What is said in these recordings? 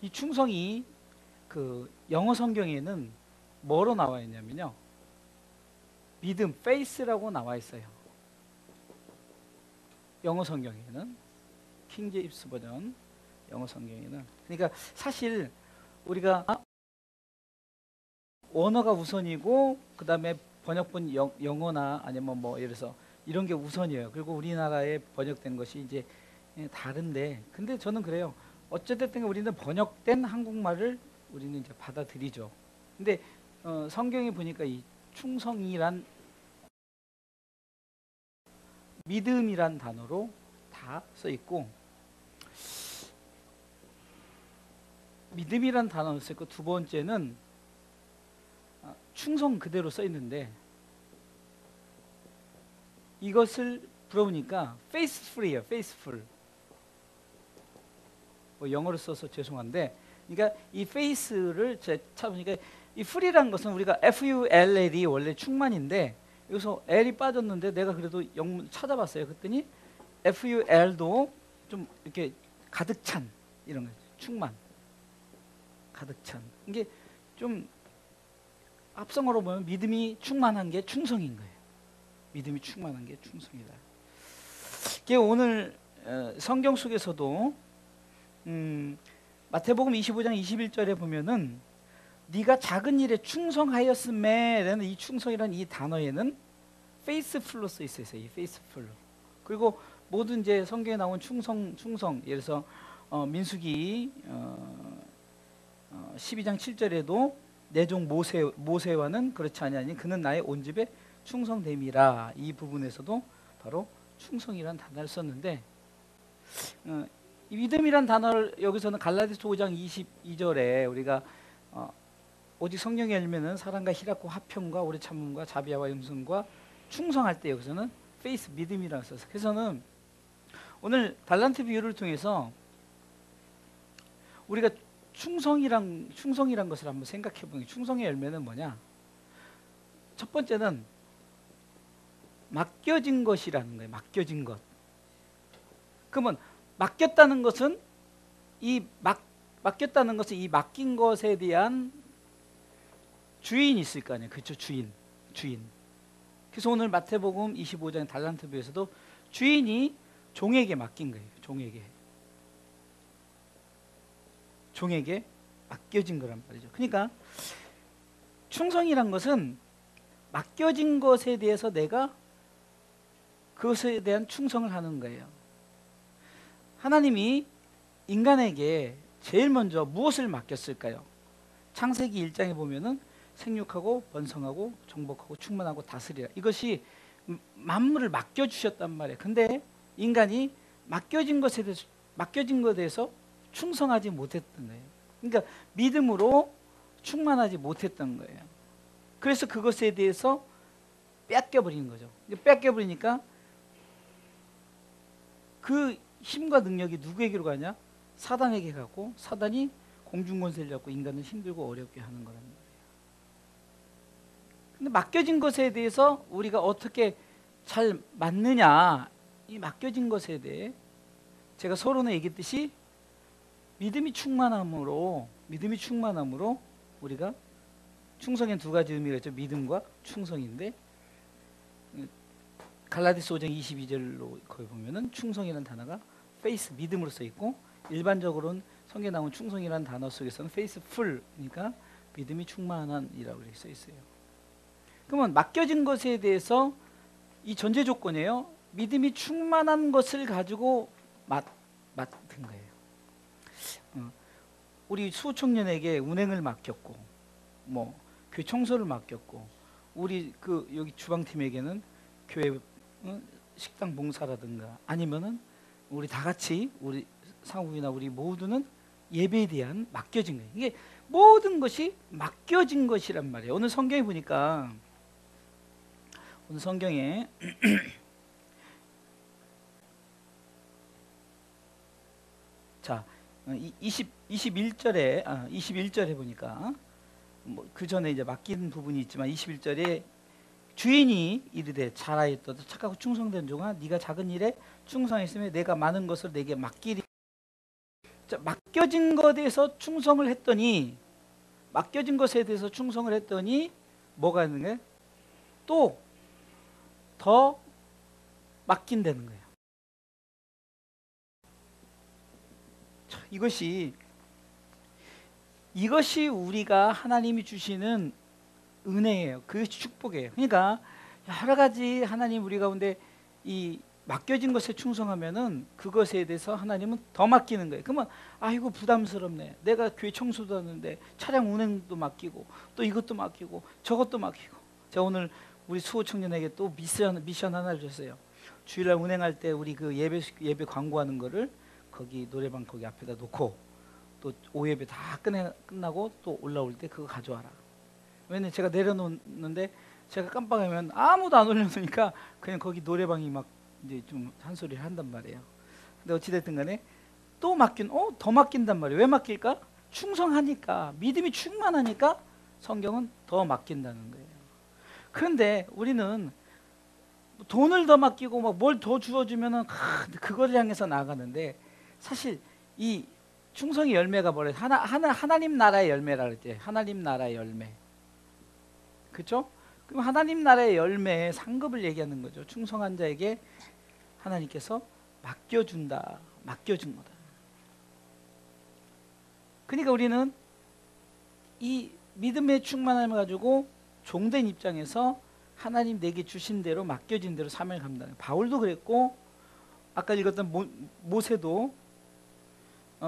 이 충성이 그 영어 성경에는 뭐로 나와 있냐면요, 믿음, faith라고 나와 있어요. 영어 성경에는, 킹 제임스 버전 영어 성경에는. 그러니까 사실 우리가 원어가 우선이고 그 다음에 번역본 영어나 아니면 뭐 예를 들어서 이런 게 우선이에요. 그리고 우리나라에 번역된 것이 이제 다른데, 근데 저는 그래요. 어쨌든 우리는 번역된 한국말을 우리는 이제 받아들이죠. 근데 성경에 보니까 이 충성이란 믿음이란 단어로 다 써 있고, 믿음이란 단어를 써 있고, 두 번째는 충성 그대로 써 있는데, 이것을 풀어보니까 faithful이에요. faithful. 뭐 영어로 써서 죄송한데, 그러니까 이 faith를 제가 찾아보니까 이 ful이라는 것은 우리가 ful이 원래 충만인데 여기서 l이 빠졌는데 내가 그래도 영문 찾아봤어요. 그랬더니 ful도 좀 이렇게 가득 찬 이런 거죠. 충만, 가득 찬. 이게 좀 합성어로 보면 믿음이 충만한 게 충성인 거예요. 믿음이 충만한 게 충성이다. 이게 오늘 성경 속에서도 마태복음 25장 21절에 보면은 네가 작은 일에 충성하였음에 라는 이 충성이라는 이 단어에는 faithful로 써 있어요. 이 faithful로. 그리고 모든 이제 성경에 나온 충성 예를 들어서 민수기 12장 7절에도 내 종 모세와는 그렇지 아니하니 그는 나의 온 집에 충성됨이라, 이 부분에서도 바로 충성이란 단어를 썼는데, 이 믿음이란 단어를 여기서는 갈라디아서 5장 22절에 우리가 오직 성령이 열매는 사랑과 희락과 화평과 오래 참음과 자비와 영성과 충성할 때 여기서는 faith, 믿음이라고 써서, 그래서는 오늘 달란트 비유를 통해서 우리가 충성이란 것을 한번 생각해 보면, 충성의 열매는 뭐냐? 첫 번째는 맡겨진 것이라는 거예요. 맡겨진 것. 그러면 맡겼다는 것은 이 맡긴 것에 대한 주인이 있을 거 아니에요. 그렇죠? 주인. 그래서 오늘 마태복음 25장 달란트 비유에서도 주인이 종에게 맡긴 거예요. 종에게 맡겨진 거란 말이죠. 그러니까 충성이란 것은 맡겨진 것에 대해서 내가 그것에 대한 충성을 하는 거예요. 하나님이 인간에게 제일 먼저 무엇을 맡겼을까요? 창세기 1장에 보면은 생육하고 번성하고 정복하고 충만하고 다스리라. 이것이 만물을 맡겨주셨단 말이에요. 근데 인간이 맡겨진 것에 대해서 충성하지 못했던 거예요. 그러니까 믿음으로 충만하지 못했던 거예요. 그래서 그것에 대해서 뺏겨버리는 거죠. 뺏겨버리니까 그 힘과 능력이 누구에게로 가냐? 사단에게 가고, 사단이 공중권세를 잡고 인간을 힘들고 어렵게 하는 거란 말이에요. 근데 맡겨진 것에 대해서 우리가 어떻게 잘 맡느냐, 이 맡겨진 것에 대해 제가 서론에 얘기했듯이 믿음이 충만함으로 우리가, 충성엔 두 가지 의미가 있죠. 믿음과 충성인데, 갈라디아서 5장 22절로 거기 보면은 충성이라는 단어가 faith, 믿음으로 써 있고, 일반적으로는 성경에 나온 충성이라는 단어 속에서는 faithful, 그러니까 믿음이 충만한이라고 이렇게 써 있어요. 그러면 맡겨진 것에 대해서 이 전제 조건이에요. 믿음이 충만한 것을 가지고 맡은 거예요. 우리 수청년에게 운행을 맡겼고, 뭐 교회 청소를 맡겼고, 우리 그 여기 주방팀에게는 교회 식당 봉사라든가, 아니면은 우리 다 같이 우리 상욱이나 우리 모두는 예배에 대한 맡겨진 거예요. 이게 모든 것이 맡겨진 것이란 말이에요. 오늘 성경에 보니까, 오늘 성경에 자 21절에 보니까, 뭐 그 전에 이제 맡긴 부분이 있지만 21절에 주인이 이르되 잘하였도다 착하고 충성된 종아, 네가 작은 일에 충성했으면 내가 많은 것을 내게 맡기리. 자, 맡겨진 것에 대해서 충성을 했더니 맡겨진 것에 대해서 충성을 했더니 뭐가 있는 거예요? 또 더 맡긴다는 거예요. 자, 이것이 우리가 하나님이 주시는 은혜예요. 그것이 축복이에요. 그러니까 여러 가지 하나님 우리 가운데 이 맡겨진 것에 충성하면은 그것에 대해서 하나님은 더 맡기는 거예요. 그러면 아이고 부담스럽네. 내가 교회 청소도 하는데 차량 운행도 맡기고 또 이것도 맡기고 저것도 맡기고. 제가 오늘 우리 수호 청년에게 또 미션 하나를 줬어요. 주일날 운행할 때 우리 그 예배 광고하는 거를 거기 노래방 거기 앞에다 놓고 또 오예배 다 끝나고 또 올라올 때 그거 가져와라. 왜냐면 제가 내려놓는데 제가 깜빡하면 아무도 안 올려놓으니까 그냥 거기 노래방이 막 이제 좀 한 소리를 한단 말이에요. 근데 어찌됐든 간에 또 더 맡긴단 말이에요. 왜 맡길까? 충성하니까, 믿음이 충만하니까 성경은 더 맡긴다는 거예요. 그런데 우리는 돈을 더 맡기고 막 뭘 더 주어주면은 그거를 향해서 나아가는데 사실 이 충성의 열매가 뭐래? 하나님 나라의 열매라 그랬지. 하나님 나라의 열매. 그렇죠? 그럼 하나님 나라의 열매의 상급을 얘기하는 거죠. 충성한 자에게 하나님께서 맡겨준 거다. 그러니까 우리는 이 믿음의 충만함을 가지고 종된 입장에서 하나님 내게 주신 대로 맡겨진 대로 사명을 감당해요. 바울도 그랬고 아까 읽었던 모세도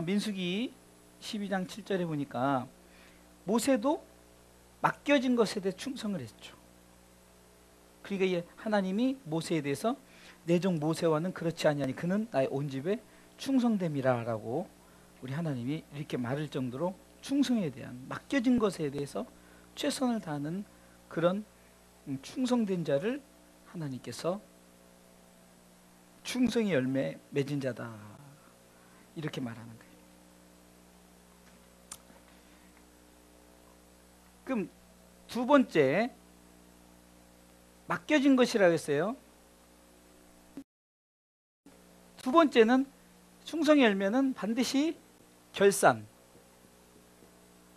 민수기 12장 7절에 보니까 모세도 맡겨진 것에 대해 충성을 했죠. 그러니까 하나님이 모세에 대해서 내 종 모세와는 그렇지 아니하니 그는 나의 온 집에 충성됨이라 라고 우리 하나님이 이렇게 말할 정도로 충성에 대한 맡겨진 것에 대해서 최선을 다하는 그런 충성된 자를 하나님께서 충성의 열매 맺은 자다 이렇게 말하는 거예요. 그럼 두 번째 맡겨진 것이라고 했어요. 두 번째는 충성의 열매는 반드시 결산.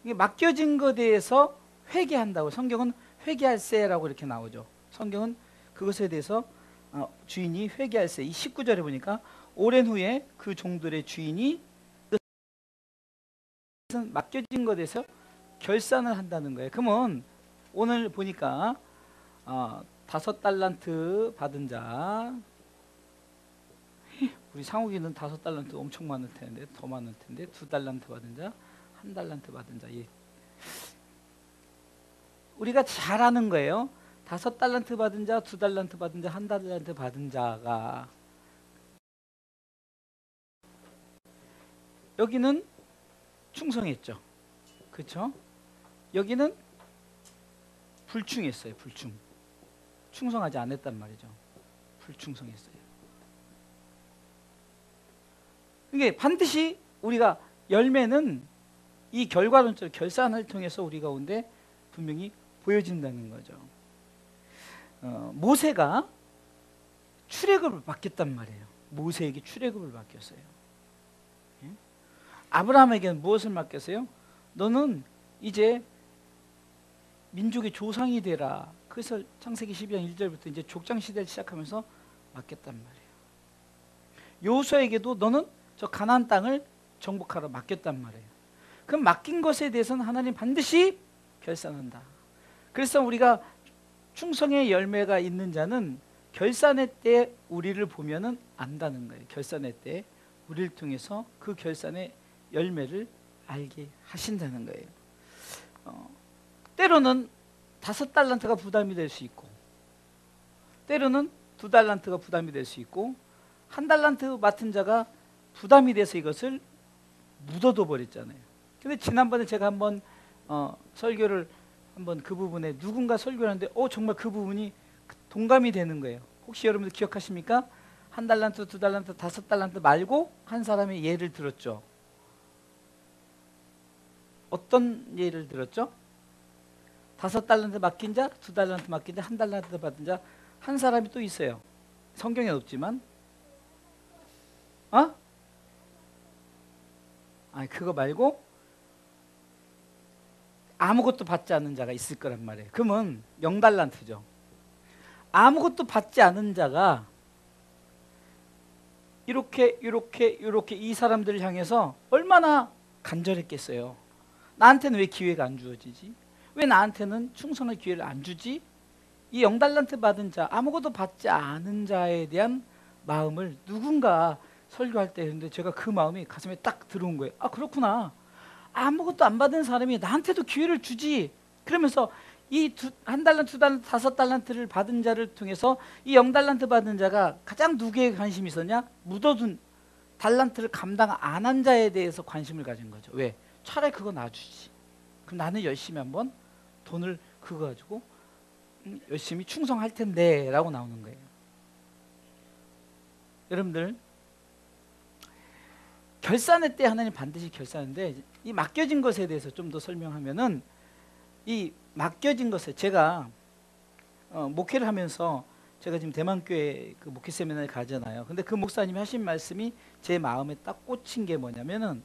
이게 맡겨진 것에 대해서 회개한다고 성경은 회개할세라고 이렇게 나오죠. 성경은 그것에 대해서 주인이 회개할세. 이 19절에 보니까 오랜 후에 그 종들의 주인이 맡겨진 것에 대해서 결산을 한다는 거예요. 그러면 오늘 보니까 5달란트 받은 자, 우리 상욱이는 5달란트 엄청 많을 텐데 더 많을 텐데 2달란트 받은 자, 1달란트 받은 자. 우리가 잘 아는 거예요. 5달란트 받은 자, 2달란트 받은 자, 1달란트 받은 자가 여기는 충성했죠. 그렇죠? 여기는 불충했어요. 충성하지 않았단 말이죠. 불충성했어요. 이게 반드시 우리가 열매는 이 결과론적 결산을 통해서 우리 가운데 분명히 보여진다는 거죠. 모세가 출애굽을 맡겼단 말이에요. 모세에게 출애굽을 맡겼어요. 예? 아브라함에게는 무엇을 맡겼어요? 너는 이제 민족의 조상이 되라. 그래서 창세기 12장 1절부터 이제 족장 시대를 시작하면서 맡겼단 말이에요. 여호수아에게도 너는 저 가나안 땅을 정복하라 맡겼단 말이에요. 그럼 맡긴 것에 대해서는 하나님 반드시 결산한다. 그래서 우리가 충성의 열매가 있는 자는 결산의 때 우리를 보면은 안다는 거예요. 결산의 때 우리를 통해서 그 결산의 열매를 알게 하신다는 거예요. 때로는 5달란트가 부담이 될 수 있고 때로는 2달란트가 부담이 될 수 있고 1달란트 맡은 자가 부담이 돼서 이것을 묻어둬 버렸잖아요. 근데 지난번에 제가 한번 설교를 한번 그 부분에 누군가 설교를 하는데 정말 그 부분이 동감이 되는 거예요. 혹시 여러분들 기억하십니까? 1달란트, 2달란트, 5달란트 말고 한 사람의 예를 들었죠. 어떤 예를 들었죠? 5달란트 맡긴 자, 2달란트 맡긴 자, 1달란트 받은 자, 한 사람이 또 있어요. 성경에 없지만 아니 그거 말고 아무것도 받지 않은 자가 있을 거란 말이에요. 그러면 0달란트죠. 아무것도 받지 않은 자가 이렇게 이 사람들을 향해서 얼마나 간절했겠어요. 나한테는 왜 기회가 안 주어지지? 왜 나한테는 충성할 기회를 안 주지? 이 0달란트 받은 자, 아무것도 받지 않은 자에 대한 마음을 누군가 설교할 때 했는데 제가 그 마음이 가슴에 딱 들어온 거예요. 아 그렇구나. 아무것도 안 받은 사람이 나한테도 기회를 주지. 그러면서 이 한 달란트, 두 달란트, 5달란트를 받은 자를 통해서 이 0달란트 받은 자가 가장 누구에 관심이 있었냐? 묻어둔 달란트를 감당 안 한 자에 대해서 관심을 가진 거죠. 왜? 차라리 그거 놔주지. 그럼 나는 열심히 한번 돈을 그거 가지고 열심히 충성할 텐데 라고 나오는 거예요. 여러분들 결산의 때 하나님 반드시 결산인데 이 맡겨진 것에 대해서 좀 더 설명하면은 이 맡겨진 것에 제가 목회를 하면서 제가 지금 대만교회 그 목회 세미나를 가잖아요. 근데 그 목사님이 하신 말씀이 제 마음에 딱 꽂힌 게 뭐냐면은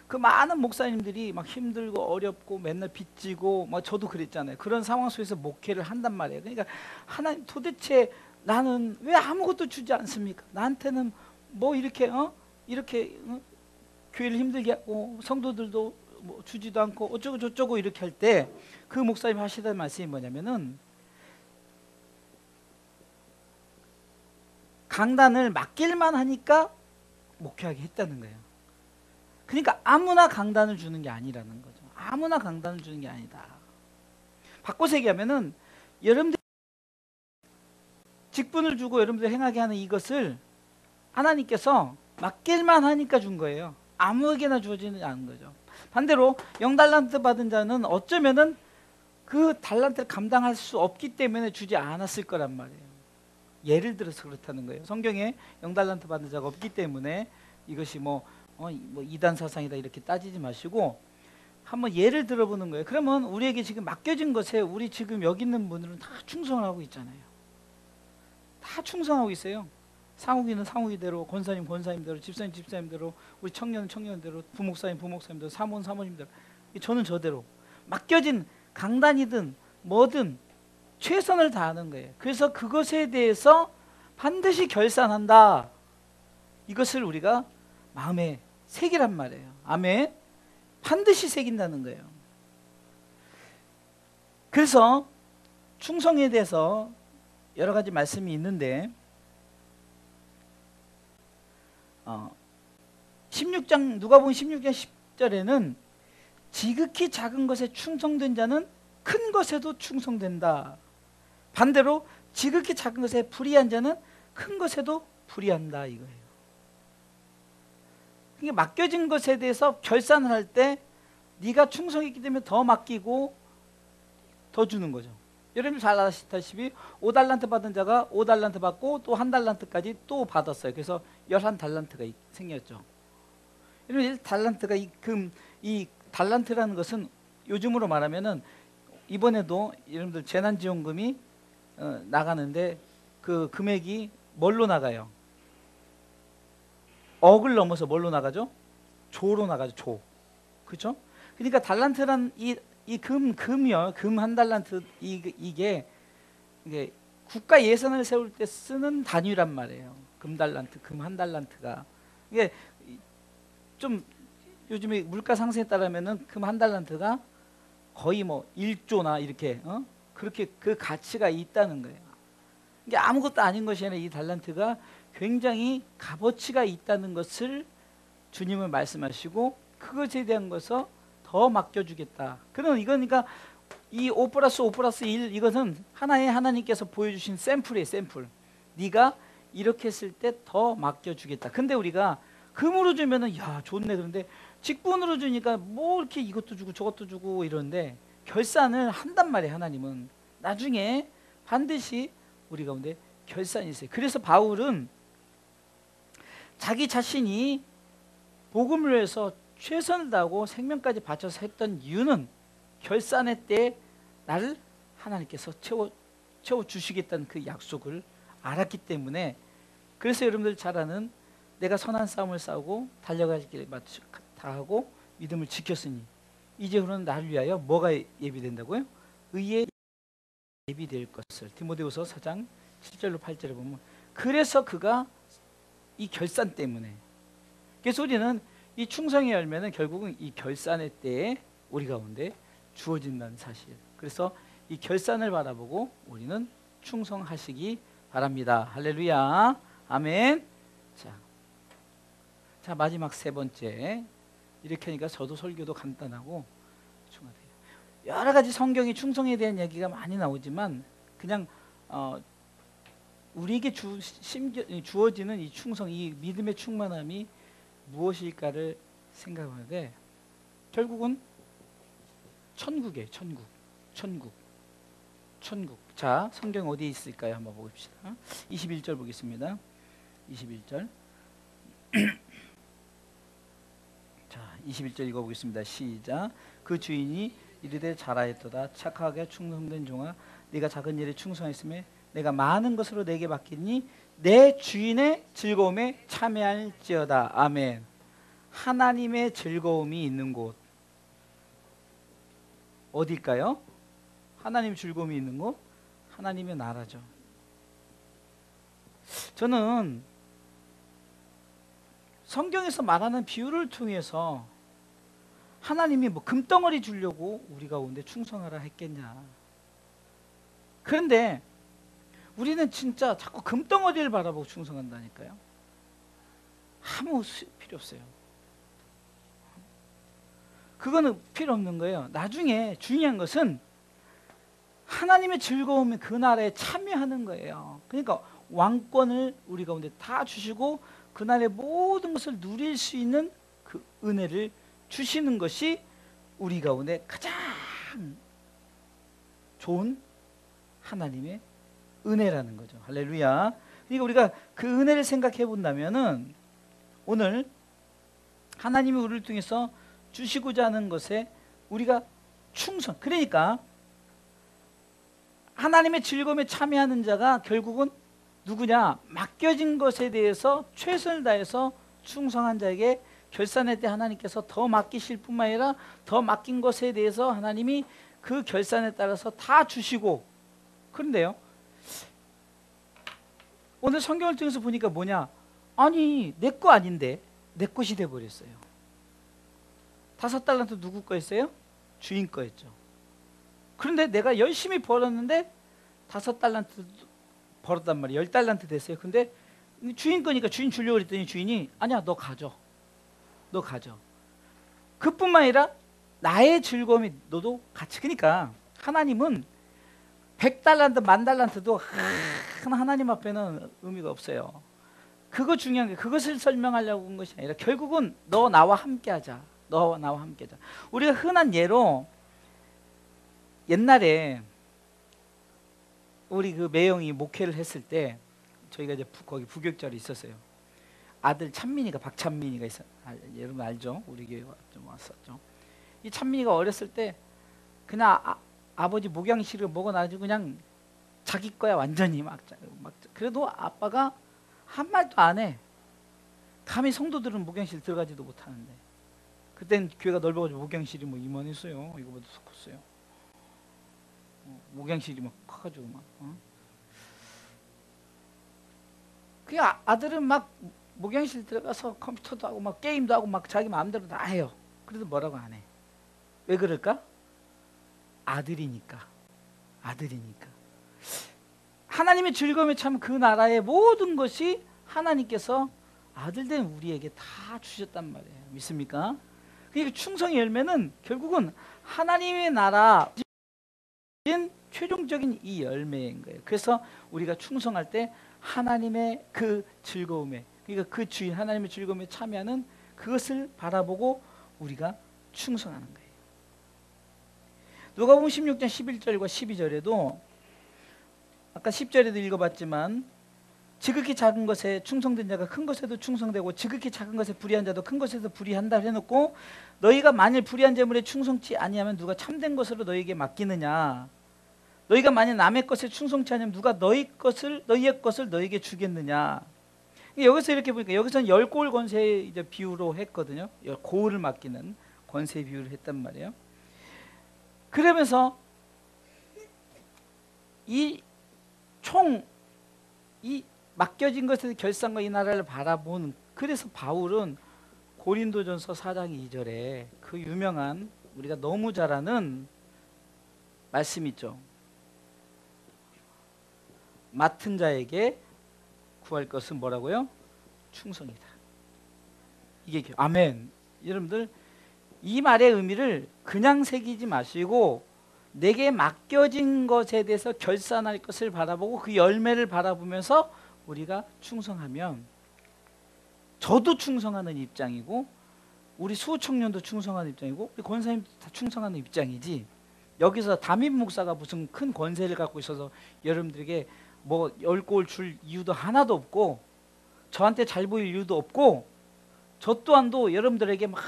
그 많은 목사님들이 막 힘들고 어렵고 맨날 빚지고 막 저도 그랬잖아요. 그런 상황 속에서 목회를 한단 말이에요. 그러니까 하나님 도대체 나는 왜 아무것도 주지 않습니까? 나한테는 뭐 이렇게 교회를 힘들게 하고 성도들도 뭐 주지도 않고 어쩌고 저쩌고 이렇게 할 때 그 목사님 하시던 말씀이 뭐냐면은 강단을 맡길만 하니까 목회하게 했다는 거예요. 그러니까 아무나 강단을 주는 게 아니라는 거죠. 아무나 강단을 주는 게 아니다. 바꿔서 얘기하면은 여러분들 직분을 주고 여러분들 행하게 하는 이것을 하나님께서 맡길만 하니까 준 거예요. 아무에게나 주어지는 않은 거죠. 반대로 0달란트 받은 자는 어쩌면은 그 달란트를 감당할 수 없기 때문에 주지 않았을 거란 말이에요. 예를 들어서 그렇다는 거예요. 성경에 0달란트 받은 자가 없기 때문에 이것이 뭐 이단 사상이다 이렇게 따지지 마시고 한번 예를 들어보는 거예요. 그러면 우리에게 지금 맡겨진 것에 우리 지금 여기 있는 분들은 다 충성을 하고 있잖아요. 다 충성하고 있어요. 상욱이는 상욱이대로, 권사님 권사님대로, 집사님 집사님대로, 우리 청년은 청년대로, 부목사님 부목사님대로, 사모는 사모님대로, 저는 저대로 맡겨진 강단이든 뭐든 최선을 다하는 거예요. 그래서 그것에 대해서 반드시 결산한다. 이것을 우리가 마음에 새기란 말이에요. 아멘. 반드시 새긴다는 거예요. 그래서 충성에 대해서 여러 가지 말씀이 있는데 16장 누가복음 16장 10절에는 지극히 작은 것에 충성된 자는 큰 것에도 충성된다. 반대로 지극히 작은 것에 불의한 자는 큰 것에도 불의한다 이거예요. 그러니까 맡겨진 것에 대해서 결산을 할 때 네가 충성했기 때문에 더 맡기고 더 주는 거죠. 여러분 잘 아시다시피 5달란트 받은 자가 5달란트 받고 또 1달란트까지 또 받았어요. 그래서 11달란트가 생겼죠. 여러분 달란트가 이 달란트라는 것은 요즘으로 말하면은 이번에도 여러분들 재난지원금이 나가는데 그 금액이 뭘로 나가요? 억을 넘어서 뭘로 나가죠? 조로 나가죠. 조. 그렇죠? 그러니까 달란트란 금이요. 금 1달란트 이게 국가 예산을 세울 때 쓰는 단위란 말이에요. 금 1달란트가. 이게 좀 요즘에 물가 상승에 따르면은 금 1달란트가 거의 뭐 1조나 이렇게 그렇게 그 가치가 있다는 거예요. 이게 아무것도 아닌 것이 아니라 이 달란트가 굉장히 값어치가 있다는 것을 주님은 말씀하시고 그것에 대한 것을 더 맡겨주겠다. 그러니까 이 5+5+1 이것은 하나님께서 보여주신 샘플이에요. 샘플. 네가 이렇게 했을 때 더 맡겨주겠다. 근데 우리가 금으로 주면은 야 좋네. 그런데 직분으로 주니까 뭐 이렇게 이것도 주고 저것도 주고 이러는데 결산을 한단 말이에요. 하나님은 나중에 반드시 우리 가운데 결산이 있어요. 그래서 바울은 자기 자신이 복음을 위해서 최선을 다하고 생명까지 바쳐서 했던 이유는 결산의 때 나를 하나님께서 채워주시겠다는 그 약속을 알았기 때문에 그래서 여러분들 잘 아는 내가 선한 싸움을 싸우고 달려갈 길을 다하고 믿음을 지켰으니 이제 그런 나를 위하여 뭐가 예비된다고요? 의의 예비될 것을. 디모데후서 4장 7절로 8절에 보면 그래서 그가 이 결산 때문에, 그래서 우리는 이 충성의 열매는 결국은 이 결산의 때에 우리 가운데 주어진다는 사실. 그래서 이 결산을 바라보고 우리는 충성하시기 바랍니다. 할렐루야. 아멘. 자 마지막 세 번째. 이렇게 하니까 저도 설교도 간단하고 중요해요. 여러 가지 성경이 충성에 대한 얘기가 많이 나오지만 그냥 우리에게 주어지는 이 충성, 이 믿음의 충만함이 무엇일까를 생각하는데 결국은 천국이에요. 천국. 자, 성경 어디에 있을까요? 한번 봅시다. 21절 보겠습니다. 21절. 자, 21절 읽어보겠습니다. 시작. 그 주인이 이르되 잘하였도다. 착하게 충성된 종아, 네가 작은 일에 충성했으며 내가 많은 것으로 내게 맡기니 내 주인의 즐거움에 참여할지어다. 아멘. 하나님의 즐거움이 있는 곳 어딜까요? 하나님의 즐거움이 있는 곳? 하나님의 나라죠. 저는 성경에서 말하는 비유를 통해서 하나님이 뭐 금덩어리 주려고 우리 가운데 충성하라 했겠냐. 그런데 우리는 진짜 자꾸 금덩어리를 바라보고 충성한다니까요. 아무 필요 없어요. 그거는 필요 없는 거예요. 나중에 중요한 것은 하나님의 즐거움이 그 나라에 참여하는 거예요. 그러니까 왕권을 우리 가운데 다 주시고 그날의 모든 것을 누릴 수 있는 그 은혜를 주시는 것이 우리 가운데 가장 좋은 하나님의 은혜라는 거죠. 할렐루야. 그러니까 우리가 그 은혜를 생각해 본다면은 오늘 하나님이 우리를 통해서 주시고자 하는 것에 우리가 충성. 그러니까 하나님의 즐거움에 참여하는 자가 결국은 누구냐? 맡겨진 것에 대해서 최선을 다해서 충성한 자에게 결산할 때 하나님께서 더 맡기실 뿐만 아니라 더 맡긴 것에 대해서 하나님이 그 결산에 따라서 다 주시고. 그런데요, 오늘 성경을 통해서 보니까 뭐냐? 아니 내 거 아닌데 내 것이 돼버렸어요. 5달란트 누구 거였어요? 주인 거였죠. 그런데 내가 열심히 벌었는데 5달란트 벌었단 말이에요. 10달란트 됐어요. 근데 주인 거니까 주인 주려고 그랬더니 주인이 아니야 너 가져. 너 가져. 그뿐만 아니라 나의 즐거움이 너도 같이. 그러니까 하나님은 100달란트 10,000달란트도 하나님 앞에는 의미가 없어요. 그거 중요한 게 그것을 설명하려고 한 것이 아니라 결국은 너 나와 함께 하자. 너와 나와 함께 하자. 우리가 흔한 예로 옛날에 우리 그 매형이 목회를 했을 때 저희가 이제 거기 부교육자로 있었어요. 아들 찬민이가, 박찬민이가 있어. 여러분 알죠? 우리 교회 좀 왔었죠. 이 찬민이가 어렸을 때 그냥 아버지 목양실을 먹어놔가지고 그냥 자기 거야 완전히 막. 그래도 아빠가 한 말도 안 해. 감히 성도들은 목양실 들어가지도 못하는데 그땐 교회가 넓어가지고 목양실이 뭐 이만했어요. 이거보다 더 컸어요. 목양실이 막 커가지고 막. 그 아들은 막 목양실 들어가서 컴퓨터도 하고 막 게임도 하고 막 자기 마음대로 다 해요. 그래도 뭐라고 안 해. 왜 그럴까? 아들이니까. 하나님의 즐거움에 참 그 나라의 모든 것이 하나님께서 아들된 우리에게 다 주셨단 말이에요. 믿습니까? 그러니까 충성의 열매는 결국은 하나님의 나라 최종적인 이 열매인 거예요. 그래서 우리가 충성할 때 하나님의 그 즐거움에, 그러니까 그 주인 하나님의 즐거움에 참여하는 그것을 바라보고 우리가 충성하는 거예요. 누가복음 16장 11절과 12절에도 아까 10절에도 읽어봤지만 지극히 작은 것에 충성된 자가 큰 것에도 충성되고 지극히 작은 것에 불의한 자도 큰 것에도 불의한다 해놓고 너희가 만일 불의한 재물에 충성치 아니하면 누가 참된 것으로 너희에게 맡기느냐. 너희가 만일 남의 것에 충성치 않으면 누가 너희의 것을 너희에게 주겠느냐. 여기서 이렇게 보니까 여기서는 열골 권세 이제 비유로 했거든요. 고을을 맡기는 권세 비유를 했단 말이에요. 그러면서 이 맡겨진 것에서 결산과 이 나라를 바라보는, 그래서 바울은 고린도전서 4장 2절에 그 유명한 우리가 너무 잘 아는 말씀 있죠. 맡은 자에게 구할 것은 뭐라고요? 충성이다. 이게 아멘. 여러분들 이 말의 의미를 그냥 새기지 마시고 내게 맡겨진 것에 대해서 결산할 것을 바라보고 그 열매를 바라보면서 우리가 충성하면, 저도 충성하는 입장이고 우리 수호청년도 충성하는 입장이고 우리 권사님도 다 충성하는 입장이지, 여기서 담임 목사가 무슨 큰 권세를 갖고 있어서 여러분들에게 뭐 열골 줄 이유도 하나도 없고 저한테 잘 보일 이유도 없고, 저 또한도 여러분들에게 막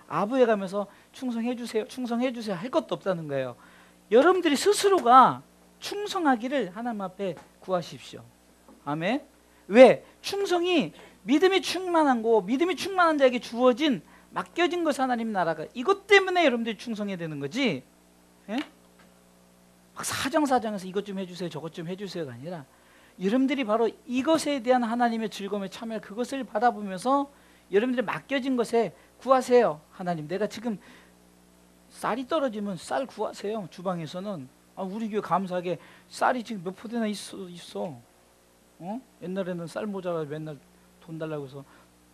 아부해 가면서 충성해 주세요, 충성해 주세요 할 것도 없다는 거예요. 여러분들이 스스로가 충성하기를 하나님 앞에 구하십시오. 아멘. 왜? 충성이 믿음이 충만한 거, 믿음이 충만한 자에게 주어진 맡겨진 것, 하나님 나라가, 이것 때문에 여러분들이 충성해야 되는 거지. 예? 막 사정사정해서 이것 좀 해주세요 저것 좀 해주세요가 아니라 여러분들이 바로 이것에 대한 하나님의 즐거움에 참여할 그것을 바라보면서 여러분들이 맡겨진 것에 구하세요. 하나님, 내가 지금 쌀이 떨어지면 쌀 구하세요. 주방에서는 우리 교회 감사하게 쌀이 지금 몇 포대나 있어. 옛날에는 쌀 모자라 맨날 돈 달라고 해서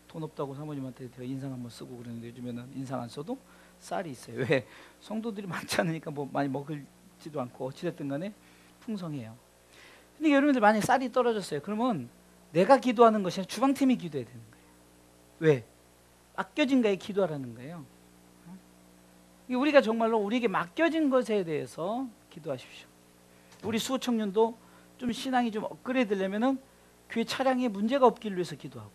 돈 없다고 사모님한테 제가 인상 한번 쓰고 그러는데 요즘에는 인상 안 써도 쌀이 있어요. 왜? 성도들이 많지 않으니까 뭐 많이 먹을지도 않고 어찌됐든 간에 풍성해요. 근데 여러분들 만약에 쌀이 떨어졌어요. 그러면 내가 기도하는 것이 아니라 주방팀이 기도해야 되는 거예요. 왜? 맡겨진 거에 기도하라는 거예요. 우리가 정말로 우리에게 맡겨진 것에 대해서 기도하십시오. 우리 수호청년도 좀 신앙이 좀 업그레이드되려면은 교회 차량에 문제가 없기를 위해서 기도하고,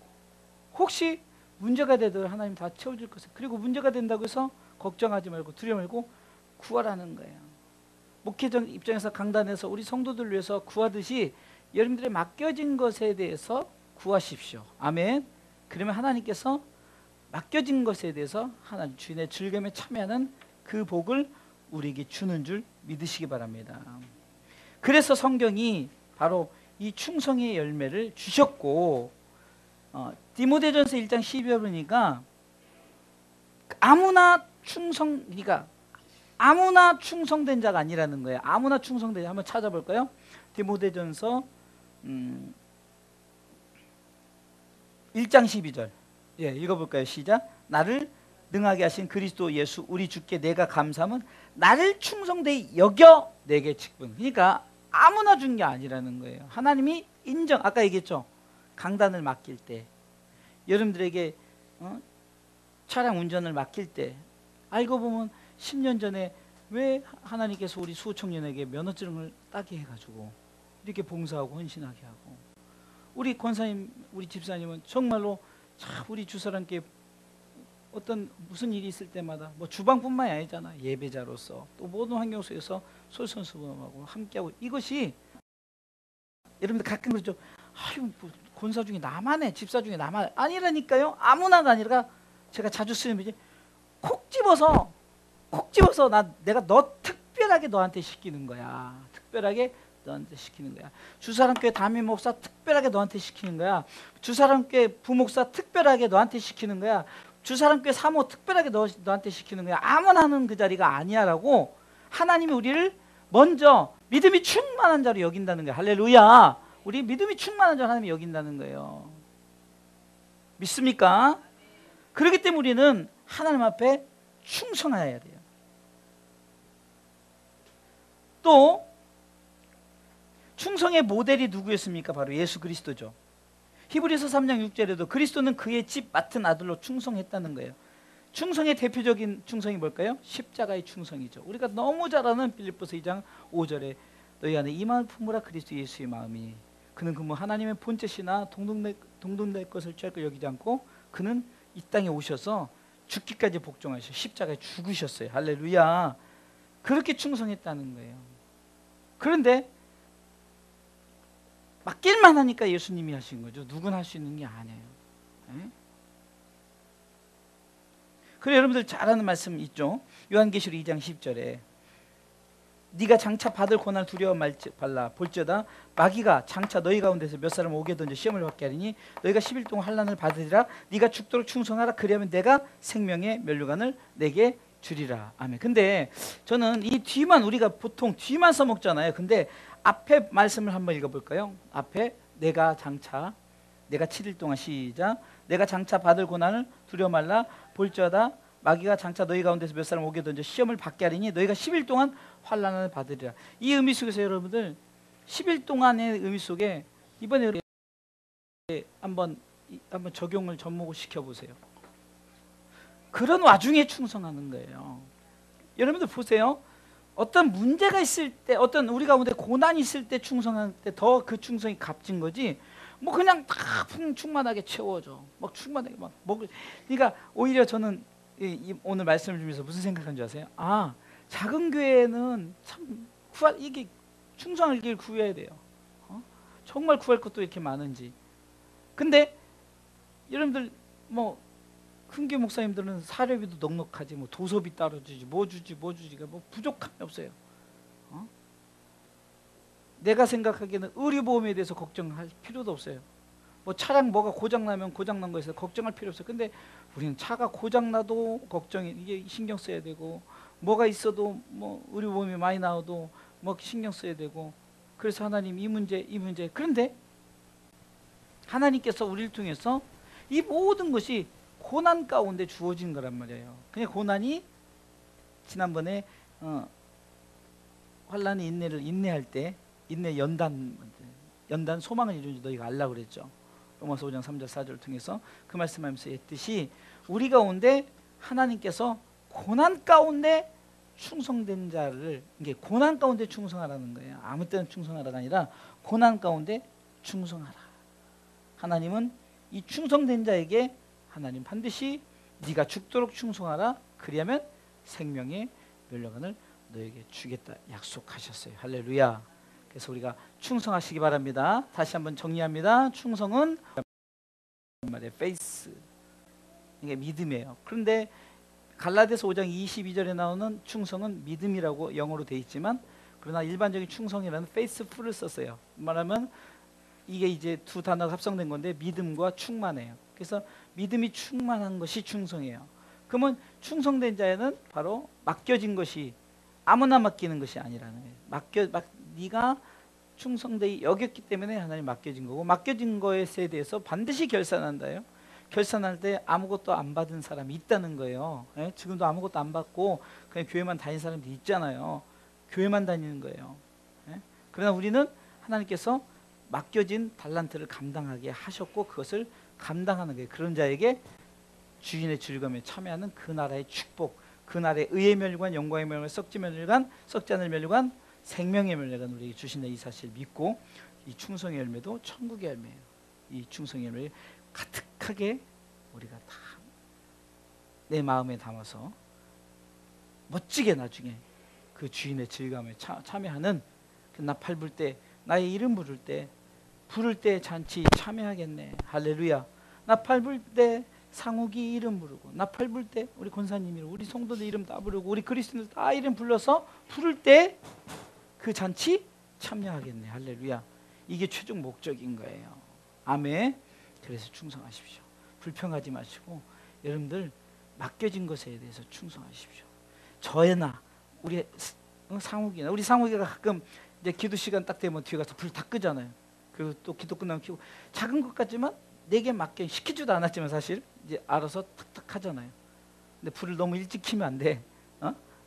혹시 문제가 되더라도 하나님 다 채워줄 것을, 그리고 문제가 된다고 해서 걱정하지 말고 두려워 말고 구하라는 거예요. 목회자 입장에서 강단에서 우리 성도들 위해서 구하듯이 여러분들의 맡겨진 것에 대해서 구하십시오. 아멘. 그러면 하나님께서 맡겨진 것에 대해서 하나님 주인의 즐거움에 참여하는 그 복을 우리에게 주는 줄 믿으시기 바랍니다. 그래서 성경이 바로 이 충성의 열매를 주셨고, 디모데전서 1장 12절 보니까 아무나 충성된 자가 아니라는 거예요. 아무나 충성된 자 한번 찾아볼까요? 디모데전서 1장 12절 읽어볼까요? 시작. 나를 능하게 하신 그리스도 예수 우리 주께 내가 감사함은 나를 충성되이 여겨 내게 직분. 그러니까 아무나 준 게 아니라는 거예요. 하나님이 인정, 아까 얘기했죠. 강단을 맡길 때, 여러분들에게 차량 운전을 맡길 때, 알고 보면 10년 전에 왜 하나님께서 우리 수호청년에게 면허증을 따게 해가지고 이렇게 봉사하고 헌신하게 하고, 우리 권사님, 우리 집사님은 정말로 우리 주사람께 어떤 무슨 일이 있을 때마다 뭐 주방뿐만이 아니잖아. 예배자로서 또 모든 환경 속에서 솔선수범하고 함께하고, 이것이 여러분들 가끔 그러죠. 아유, 뭐 권사 중에 나만 해, 집사 중에 나만 해. 아니라니까요. 아무나가 아니라 제가 자주 쓰는 말이지. 콕 집어서 내가 너 특별하게 너한테 시키는 거야. 특별하게 너한테 시키는 거야. 주사람교회 담임 목사 특별하게 너한테 시키는 거야. 주사람교회 부목사 특별하게 너한테 시키는 거야. 주사람교회 사모 특별하게 너한테 시키는 거야. 아무나 하는 그 자리가 아니야라고 하나님이 우리를 먼저 믿음이 충만한 자로 여긴다는 거야. 할렐루야. 우리 믿음이 충만한 자로 하나님이 여긴다는 거예요. 믿습니까? 그렇기 때문에 우리는 하나님 앞에 충성해야 돼요. 또 충성의 모델이 누구였습니까? 바로 예수 그리스도죠. 히브리서 3장 6절에도 그리스도는 그의 집 맡은 아들로 충성했다는 거예요. 충성의 대표적인 충성이 뭘까요? 십자가의 충성이죠. 우리가 너무 잘 아는 빌립보서 2장 5절에 너희 안에 이 마음을 품으라 그리스도 예수의 마음이 그는 그 하나님의 본체시나 동등될 것을 취할 걸 여기지 않고 그는 이 땅에 오셔서 죽기까지 복종하셔 십자가에 죽으셨어요. 할렐루야. 그렇게 충성했다는 거예요. 그런데 막 맡길만 하니까 예수님이 하신 거죠. 누구나 할 수 있는 게 아니에요. 네? 그래 여러분들 잘 아는 말씀 있죠. 요한계시록 2장 10절에 네가 장차 받을 고난을 두려워 말라 볼지어다 마귀가 장차 너희 가운데서 몇 사람 오게 던져 시험을 받게 하리니 너희가 10일 동안 환난을 받으리라. 네가 죽도록 충성하라. 그리하면 내가 생명의 면류관을 내게 주리라. 아멘. 근데 저는 이 뒤만 우리가 보통 뒤만 써먹잖아요. 근데 앞에 말씀을 한번 읽어볼까요? 앞에 내가 7일 동안 시작. 내가 장차 받을 고난을 두려워 말라 볼지어다 마귀가 장차 너희 가운데서 몇 사람 오게 던져 시험을 받게 하리니 너희가 10일 동안 환난을 받으리라. 이 의미 속에서 여러분들 10일 동안의 의미 속에 이번에 한번 적용을 접목을 시켜보세요. 그런 와중에 충성하는 거예요. 여러분들 보세요. 어떤 문제가 있을 때, 어떤 우리 가운데 고난이 있을 때 충성할 때 더 그 충성이 값진 거지. 뭐 그냥 다 충만하게 채워져. 막 충만하게 막 먹을. 그러니까 오히려 저는 오늘 말씀을 주면서 무슨 생각한 줄 아세요? 아, 작은 교회는 참 이게 충성할 길 구해야 돼요. 정말 구할 것도 이렇게 많은지. 근데 여러분들 뭐 큰교 목사님들은 사례비도 넉넉하지, 뭐 도서비 따로 주지, 뭐 주지가 뭐 부족함이 없어요. 내가 생각하기에는 의료보험에 대해서 걱정할 필요도 없어요. 뭐 차량 뭐가 고장나면 고장난 거에서 걱정할 필요 없어요. 근데 우리는 차가 고장나도 걱정이, 이게 신경 써야 되고, 뭐가 있어도 뭐 의료보험이 많이 나와도 뭐 신경 써야 되고. 그래서 하나님 이 문제 그런데 하나님께서 우리를 통해서 이 모든 것이 고난 가운데 주어진 거란 말이에요. 그냥 고난이 지난번에 환난의 인내를 인내할 때 인내 연단 소망을 이루는 줄 너희가 알라고 그랬죠. 로마서 5장 3절 4절을 통해서 그 말씀하면서 했듯이 우리 가운데 하나님께서 고난 가운데 충성된 자를, 이게 고난 가운데 충성하라는 거예요. 아무 때나 충성하라가 아니라 고난 가운데 충성하라. 하나님은 이 충성된 자에게 하나님 반드시 네가 죽도록 충성하라. 그리하면 생명의 면류관을 너에게 주겠다 약속하셨어요. 할렐루야. 그래서 우리가 충성하시기 바랍니다. 다시 한번 정리합니다. 충성은 말에 페이스, 이게 믿음이에요. 그런데 갈라디아서 5장 22절에 나오는 충성은 믿음이라고 영어로 돼 있지만, 그러나 일반적인 충성이라는 페이스풀을 썼어요. 말하면 이게 이제 두 단어가 합성된 건데 믿음과 충만해요. 그래서 믿음이 충만한 것이 충성이에요. 그러면 충성된 자에는 바로 맡겨진 것이 아무나 맡기는 것이 아니라는 거예요. 네가 충성되이 여겼기 때문에 하나님 맡겨진 거고, 맡겨진 것에 대해서 반드시 결산한다요. 결산할 때 아무것도 안 받은 사람이 있다는 거예요. 예? 지금도 아무것도 안 받고 그냥 교회만 다니는 사람들이 있잖아요. 교회만 다니는 거예요. 예? 그러나 우리는 하나님께서 맡겨진 달란트를 감당하게 하셨고 그것을 감당하는 거예요. 그런 자에게 주인의 즐거움에 참여하는 그 나라의 축복, 그 나라의 의의 면류관, 영광의 면류관, 썩지 않을 면류관, 생명의 면류관 우리에게 주신다, 이 사실을 믿고 이 충성의 열매도 천국의 열매예요. 이 충성의 열매를 가득하게 우리가 다 내 마음에 담아서 멋지게 나중에 그 주인의 즐거움에 참여하는, 그 나팔 불 때, 나의 이름 부를 때 잔치 참여하겠네. 할렐루야. 나팔 불 때 상욱이 이름 부르고, 나팔 불 때 우리 권사님 이름, 우리 성도들 이름 다 부르고, 우리 그리스도인들 다 이름 불러서 부를 때 그 잔치 참여하겠네. 할렐루야. 이게 최종 목적인 거예요. 아멘. 그래서 충성하십시오. 불평하지 마시고 여러분들 맡겨진 것에 대해서 충성하십시오. 저나 우리 상욱이나, 우리 상욱이가 가끔 이제 기도 시간 딱 되면 뒤에 가서 불 다 끄잖아요. 그리고 또 기도 끝나면 켜고, 작은 것 같지만 내게 맡겨 시키지도 않았지만 사실 이제 알아서 탁탁 하잖아요. 근데 불을 너무 일찍 켜면 안 돼.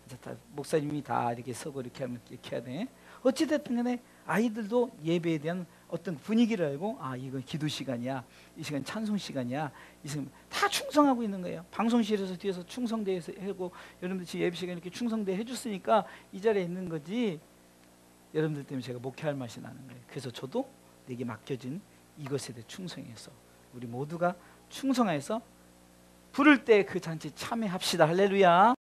이제 다 목사님이 다 이렇게 서고 이렇게 하면 이렇게 해야 돼. 어찌됐든 간에 아이들도 예배에 대한 어떤 분위기를 알고, 아, 이건 기도 시간이야, 이 시간 찬송 시간이야, 이 시간 다 충성하고 있는 거예요. 방송실에서 뒤에서 충성대해서 하고, 여러분들 지금 예배 시간 이렇게 충성대 해줬으니까 이 자리에 있는 거지, 여러분들 때문에 제가 목회할 맛이 나는 거예요. 그래서 저도 내게 맡겨진 이것에 대해 충성해서 우리 모두가 충성해서 부를 때 그 잔치 참여합시다. 할렐루야.